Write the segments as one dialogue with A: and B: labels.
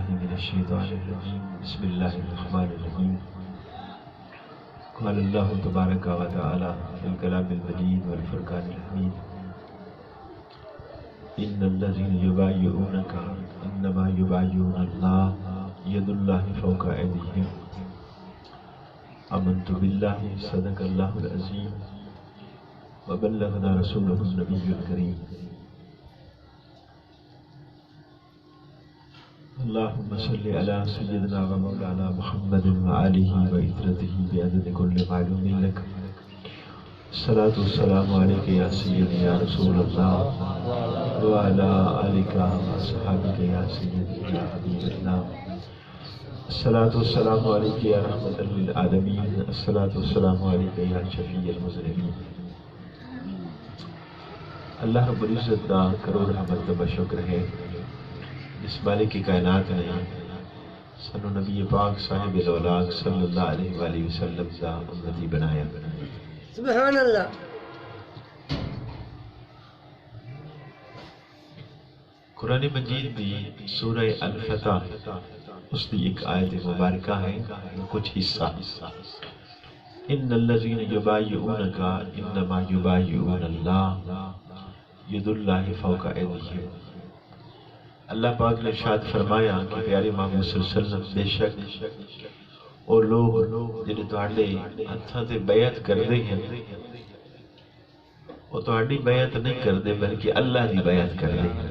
A: من الشیطان الرجیم بسم اللہ الرحمن الرحیم قال اللہ تبارک و تعالی فی الکلام المجید والفرقان الحمید ان الذین یبایعونک انما یبایعون اللہ ید اللہ فوق ایدیہم آمنت باللہ صدق اللہ العظیم وبلغنا رسولہ النبی الکریم اللهم صل على سيدنا ومولانا محمد وآله وإطرته بعدد كل معلوم لك الصلاة والسلام عليك يا سيدي يا رسول الله وعلى آلك وأصحابك يا سيدي يا حبيب الله الصلاة والسلام عليك يا رحمة للعالمين الصلاة والسلام عليك يا شفيع المذنبين اللہ رب العزت کا کروڑ حمد و شکر ہے اس مالک کی کائنات نے سنو نبی پاک صاحب الاولاق صلی اللہ علیہ وآلہ وسلم کا امتی بنایا.
B: سبحان اللہ.
A: قرآن مجید بھی سورہ الفتح اس کی ایک آیت مبارکہ ہے کچھ حصہ ان الذین یبایعونک انما یبایعون اللہ ید اللہ فوق ایدیہم. اللہ پاک نے ارشاد فرمایا کہ پیارے محمد صلی اللہ علیہ وسلم بے شک وہ لوگ جنہیں تہاڈے ہتھاں تے بیعت کردے ہیں وہ تہاڈی بیعت نہیں کردے بلکہ اللہ دی بیعت کردے ہیں.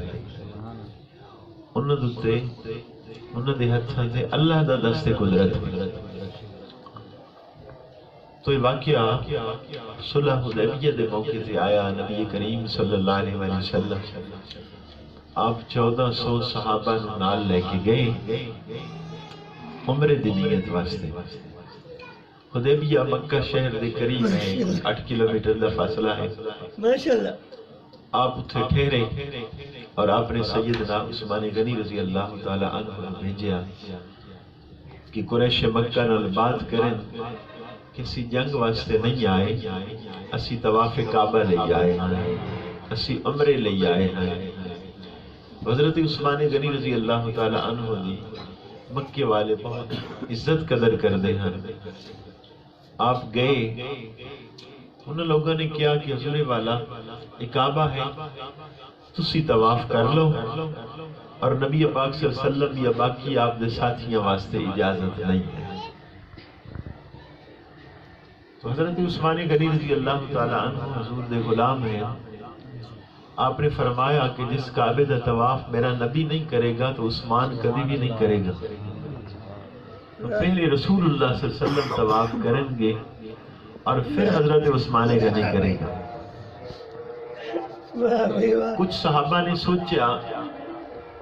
A: انہاں دے ہتھاں تے اللہ دا دست قدرت ہے. تو یہ واقعہ صلح حدیبیہ دے موقع تے آیا. نبی کریم صلی اللہ علیہ وآلہ وسلم آپ 1400 صحابہ نال لے کے گئے عمرے دی نیت واسطے. حدیبیہ مکہ شہر دے قریب ہے 8 کلومیٹر دا فاصلہ ہے.
B: ماشاءاللہ.
A: آپ اتھے ٹھہرے اور آپ نے سیدنا عثمان غنی رضی اللہ تعالی عنہ بھیجیا کہ قریش مکہ نال بات کریں کسی جنگ واسطے نہیں آئے اسی طواف کعبہ لے آئے ہیں اسی عمرے لے آئے ہیں. حضرت عثمان غنی رضی اللہ تعالی عنہ دی مکے والے بہت عزت قدر کر دے ہیں. آپ گئے انہوں لوگوں نے کیا کہ حضور والا کعبہ ہے تسی طواف کر لو اور نبی پاک صلی اللہ علیہ وسلم یا باقی آپ دے ساتھیاں واسطے اجازت نہیں ہے. تو حضرت عثمان غنی رضی اللہ تعالی عنہ حضور دے غلام ہیں. آپ نے فرمایا کہ جس کعبے دا طواف میرا نبی نہیں کرے گا تو عثمان کبھی بھی نہیں کرے گا. تو پہلے رسول اللہ صلی اللہ علیہ وسلم طواف کریں گے اور پھر حضرت عثمان غنی کرے گا. کچھ صحابہ نے سوچا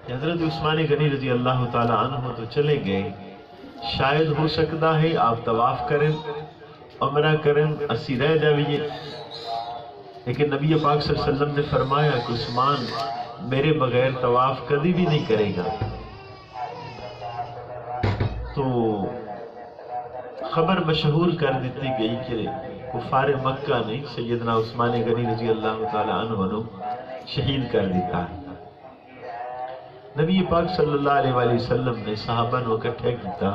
A: کہ حضرت عثمان غنی رضی اللہ تعالی عنہ تو چلے گئے شاید ہو سکتا ہے آپ طواف کریں عمرہ کریں اسی رہ جائیے. لیکن نبی پاک صلی اللہ علیہ وسلم نے فرمایا کہ عثمان میرے بغیر طواف کبھی بھی نہیں کرے گا. تو خبر مشہور کر دیتی گئی کہ کفار مکہ نے سیدنا عثمان غنی رضی اللہ تعالی عنہ کو شہید کر دیتا. نبی پاک صلی اللہ علیہ وآلہ وسلم نے صحابہ کو اکٹھے کیتا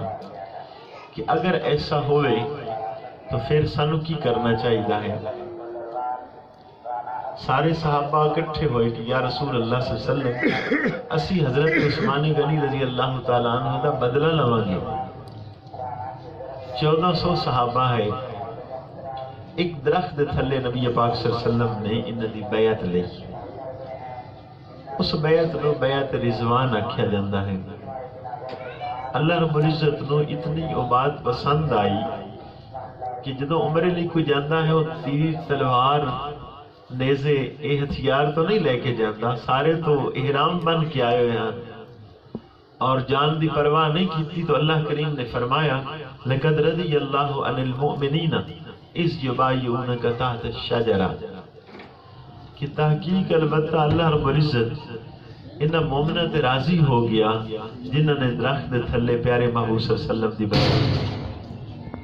A: کہ اگر ایسا ہوئے تو پھر سانو کی کرنا چاہیے ہے. سارے صحابہ اکٹھے ہوئے کہ یا رسول اللہ صلی اللہ علیہ وسلم اسی حضرت عثمان غنی رضی اللہ تعالیٰ عنہ دا بدلہ لواں گے. 1400 صحابہ ہے. ایک درخت تھلے نبی پاک صلی اللہ علیہ وسلم نے انہاں دی بیعت لی. اس بیعت نو بیعت رضوان آکھیا جاندا ہے. اللہ رب العزت نو اتنی وہ بات پسند آئی کہ جدوں عمرے لئی کوئی جاندا ہے وہ تیر تلوار نیزے اے ہتھیار تو نہیں لے کے جاتا. سارے تو احرام بن کے آئے ہوئے ہیں اور جان دی پرواہ نہیں کی. تو اللہ کریم نے فرمایا لَقَدْ رَضِيَ اللَّهُ عَنِ الْمُؤْمِنِينَ إِذْ يُبَايِعُونَكَ تَحْتَ الشَّجَرَةِ کہ تحقیق البتہ اللہ رب العزت انہاں مومنہ تے راضی ہو گیا جنہاں نے درخت دے تھلے پیارے محبوب صلی اللہ علیہ وسلم دی بیعت.